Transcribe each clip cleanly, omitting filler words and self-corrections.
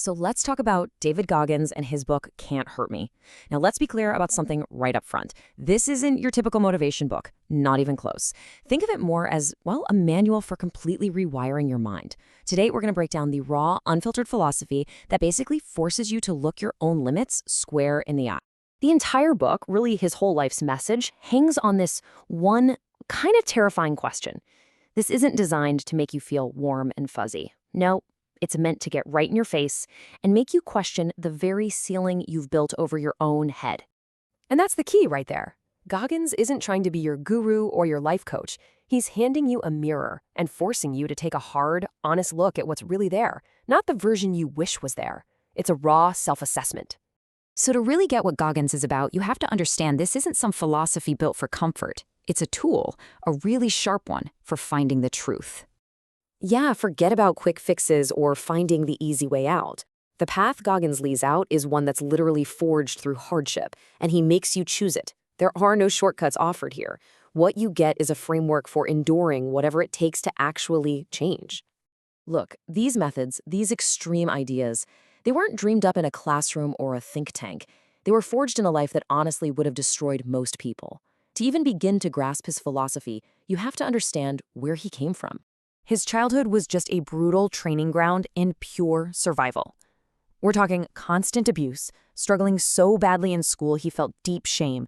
So let's talk about David Goggins and his book, Can't Hurt Me. Now, let's be clear about something right up front. This isn't your typical motivation book, not even close. Think of it more as, well, a manual for completely rewiring your mind. Today, we're going to break down the raw, unfiltered philosophy that basically forces you to look your own limits square in the eye. The entire book, really his whole life's message, hangs on this one kind of terrifying question. This isn't designed to make you feel warm and fuzzy. No. It's meant to get right in your face and make you question the very ceiling you've built over your own head. And that's the key right there. Goggins isn't trying to be your guru or your life coach. He's handing you a mirror and forcing you to take a hard, honest look at what's really there, not the version you wish was there. It's a raw self-assessment. So to really get what Goggins is about, you have to understand this isn't some philosophy built for comfort. It's a tool, a really sharp one, for finding the truth. Yeah, forget about quick fixes or finding the easy way out. The path Goggins lays out is one that's literally forged through hardship, and he makes you choose it. There are no shortcuts offered here. What you get is a framework for enduring whatever it takes to actually change. Look, these methods, these extreme ideas, they weren't dreamed up in a classroom or a think tank. They were forged in a life that honestly would have destroyed most people. To even begin to grasp his philosophy, you have to understand where he came from. His childhood was just a brutal training ground in pure survival. We're talking constant abuse, struggling so badly in school he felt deep shame,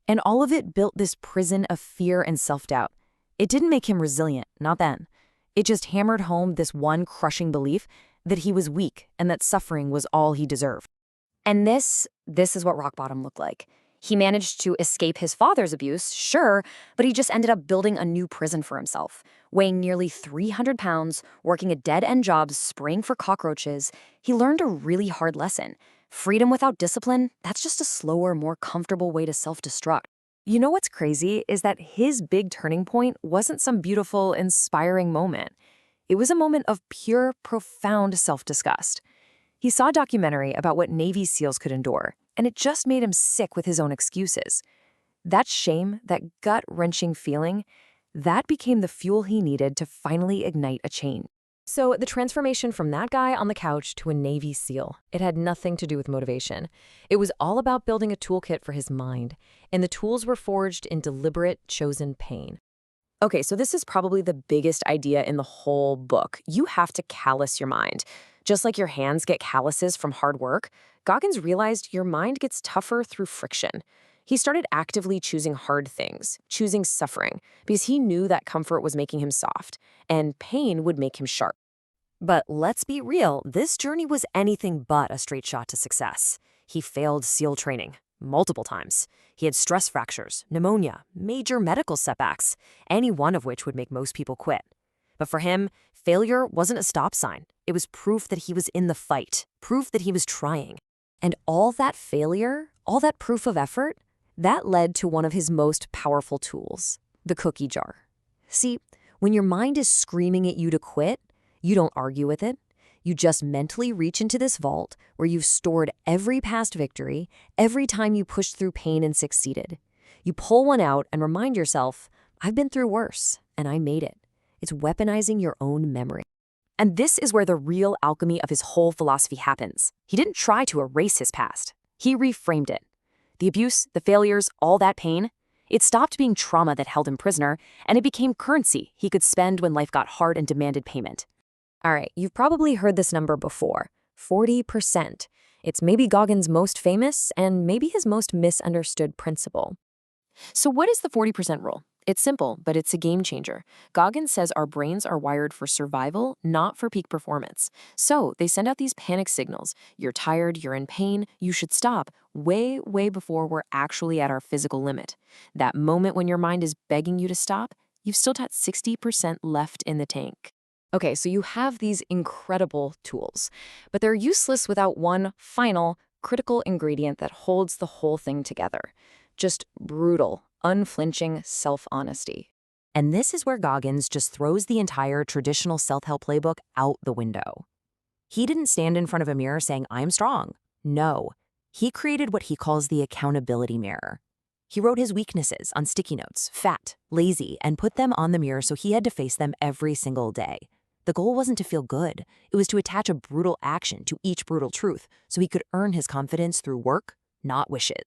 and all of it built this prison of fear and self-doubt. It didn't make him resilient, not then. It just hammered home this one crushing belief that he was weak and that suffering was all he deserved. And this is what rock bottom looked like. He managed to escape his father's abuse, sure, but he just ended up building a new prison for himself. Weighing nearly 300 pounds, working a dead-end job, spraying for cockroaches, he learned a really hard lesson. Freedom without discipline, that's just a slower, more comfortable way to self-destruct. You know what's crazy is that his big turning point wasn't some beautiful, inspiring moment. It was a moment of pure, profound self-disgust. He saw a documentary about what Navy SEALs could endure, and it just made him sick with his own excuses. That shame, that gut-wrenching feeling, that became the fuel he needed to finally ignite a change. So the transformation from that guy on the couch to a Navy SEAL, it had nothing to do with motivation. It was all about building a toolkit for his mind, and the tools were forged in deliberate, chosen pain. Okay, so this is probably the biggest idea in the whole book. You have to callous your mind. Just like your hands get calluses from hard work, Goggins realized your mind gets tougher through friction. He started actively choosing hard things, choosing suffering, because he knew that comfort was making him soft, and pain would make him sharp. But let's be real, this journey was anything but a straight shot to success. He failed SEAL training multiple times. He had stress fractures, pneumonia, major medical setbacks, any one of which would make most people quit. But for him, failure wasn't a stop sign. It was proof that he was in the fight, proof that he was trying. And all that failure, all that proof of effort, that led to one of his most powerful tools, the cookie jar. See, when your mind is screaming at you to quit, you don't argue with it. You just mentally reach into this vault where you've stored every past victory, every time you pushed through pain and succeeded. You pull one out and remind yourself, I've been through worse, and I made it. It's weaponizing your own memory. And this is where the real alchemy of his whole philosophy happens. He didn't try to erase his past. He reframed it. The abuse, the failures, all that pain, it stopped being trauma that held him prisoner, and it became currency he could spend when life got hard and demanded payment. All right, you've probably heard this number before, 40%. It's maybe Goggins' most famous and maybe his most misunderstood principle. So what is the 40% rule? It's simple, but it's a game changer. Goggins says our brains are wired for survival, not for peak performance. So they send out these panic signals. You're tired, you're in pain, you should stop, way, way before we're actually at our physical limit. That moment when your mind is begging you to stop, you've still got 60% left in the tank. Okay, so you have these incredible tools, but they're useless without one final, critical ingredient that holds the whole thing together. Just brutal, unflinching self-honesty. And this is where Goggins just throws the entire traditional self-help playbook out the window. He didn't stand in front of a mirror saying, I'm strong. No, he created what he calls the accountability mirror. He wrote his weaknesses on sticky notes, fat, lazy, and put them on the mirror so he had to face them every single day. The goal wasn't to feel good. It was to attach a brutal action to each brutal truth so he could earn his confidence through work, not wishes.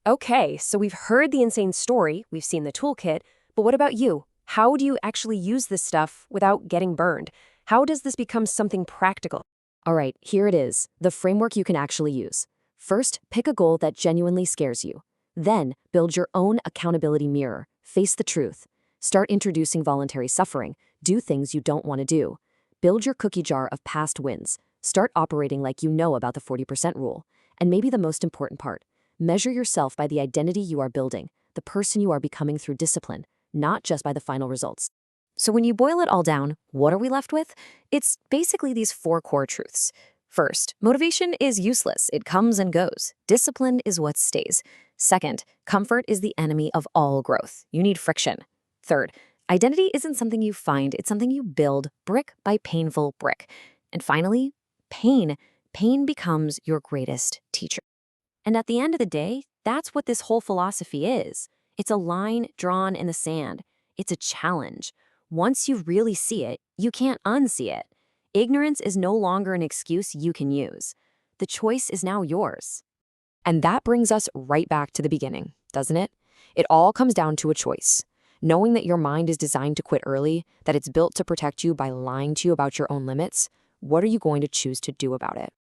Okay, so we've heard the insane story, we've seen the toolkit, but what about you? How do you actually use this stuff without getting burned? How does this become something practical? All right, here it is, the framework you can actually use. First, pick a goal that genuinely scares you. Then, build your own accountability mirror. Face the truth. Start introducing voluntary suffering. Do things you don't want to do. Build your cookie jar of past wins. Start operating like you know about the 40% rule. And maybe the most important part, measure yourself by the identity you are building, the person you are becoming through discipline, not just by the final results. So when you boil it all down, what are we left with? It's basically these 4 core truths. First, motivation is useless. It comes and goes. Discipline is what stays. Second, comfort is the enemy of all growth. You need friction. Third, identity isn't something you find, it's something you build brick by painful brick. And finally, pain. Pain becomes your greatest teacher. And at the end of the day, that's what this whole philosophy is. It's a line drawn in the sand. It's a challenge. Once you really see it, you can't unsee it. Ignorance is no longer an excuse you can use. The choice is now yours. And that brings us right back to the beginning, doesn't it? It all comes down to a choice. Knowing that your mind is designed to quit early, that it's built to protect you by lying to you about your own limits, what are you going to choose to do about it?